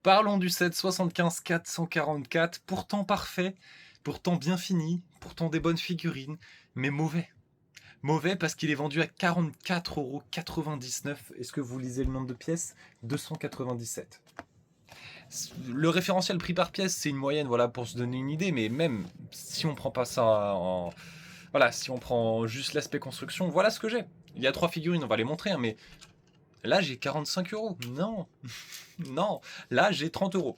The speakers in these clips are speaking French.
Parlons du set 75 444, pourtant parfait, pourtant bien fini, pourtant des bonnes figurines, mais mauvais. Mauvais parce qu'il est vendu à 44,99 €. Est-ce que vous lisez le nombre de pièces? 297. Le référentiel prix par pièce, c'est une moyenne, voilà, pour se donner une idée, mais même si on prend pas ça en... Voilà, si on prend juste l'aspect construction, voilà ce que j'ai. Il y a 3 figurines, on va les montrer, hein, mais là j'ai 45 €. Non, non, là j'ai 30 €.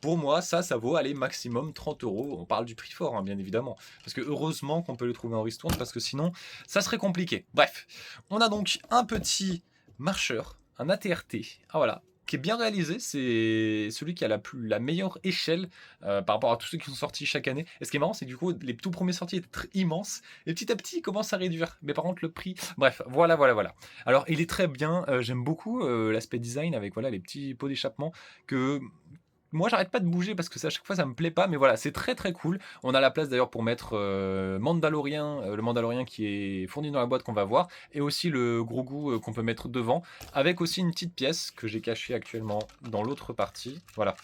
Pour moi, ça vaut aller maximum 30 €. On parle du prix fort, hein, bien évidemment. Parce que heureusement qu'on peut le trouver en ristourne, parce que sinon, ça serait compliqué. Bref, on a donc un petit marcheur, un ATRT. Ah voilà, qui est bien réalisé. C'est celui qui a la meilleure échelle par rapport à tous ceux qui sont sortis chaque année. Et ce qui est marrant, c'est que du coup, les tout premiers sortis étaient immenses. Et petit à petit, ils commencent à réduire. Mais par contre, le prix. Bref, voilà, voilà, voilà. Alors, il est très bien. J'aime beaucoup l'aspect design avec voilà les petits pots d'échappement que moi, j'arrête pas de bouger parce que ça, à chaque fois, ça me plaît pas, mais voilà, c'est très très cool. On a la place d'ailleurs pour mettre Mandalorian, le Mandalorian qui est fourni dans la boîte qu'on va voir, et aussi le Grogu qu'on peut mettre devant, avec aussi une petite pièce que j'ai cachée actuellement dans l'autre partie. Voilà.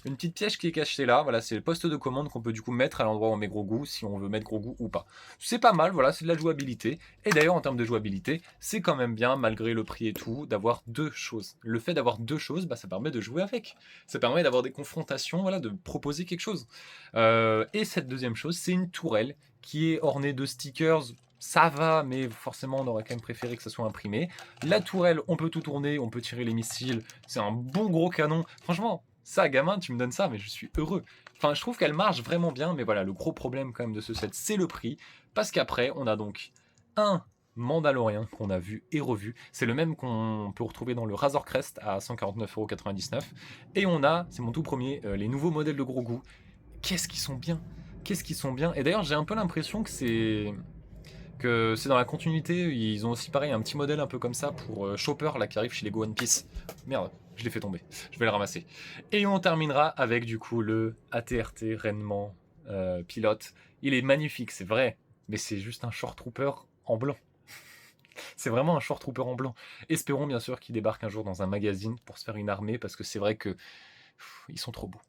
Une petite pièce qui est cachée là, voilà, c'est le poste de commande qu'on peut du coup mettre à l'endroit où on met Grogu, si on veut mettre Grogu ou pas. C'est pas mal, voilà, c'est de la jouabilité. Et d'ailleurs, en termes de jouabilité, c'est quand même bien, malgré le prix et tout, d'avoir deux choses. Le fait d'avoir deux choses, bah, ça permet de jouer avec. Ça permet d'avoir des confrontations, voilà, de proposer quelque chose. Et cette deuxième chose, c'est une tourelle qui est ornée de stickers. Ça va, mais forcément, on aurait quand même préféré que ça soit imprimé. La tourelle, on peut tout tourner, on peut tirer les missiles. C'est un bon gros canon. Franchement, ça, gamin, tu me donnes ça, mais je suis heureux. Enfin, je trouve qu'elle marche vraiment bien, mais voilà, le gros problème quand même de ce set, c'est le prix. Parce qu'après, on a donc un Mandalorian qu'on a vu et revu. C'est le même qu'on peut retrouver dans le Razor Crest à 149,99 €. Et on a, c'est mon tout premier, les nouveaux modèles de Grogu. Qu'est-ce qu'ils sont bien! Qu'est-ce qu'ils sont bien! Et d'ailleurs, j'ai un peu l'impression que c'est dans la continuité. Ils ont aussi pareil un petit modèle un peu comme ça pour Chopper là qui arrive chez Lego One Piece. Merde, je l'ai fait tomber. Je vais le ramasser. Et on terminera avec du coup le ATRT Rennement pilote. Il est magnifique, c'est vrai, mais c'est juste un Short Trooper en blanc. C'est vraiment un Short Trooper en blanc. Espérons bien sûr qu'il débarque un jour dans un magazine pour se faire une armée parce que c'est vrai que ils sont trop beaux.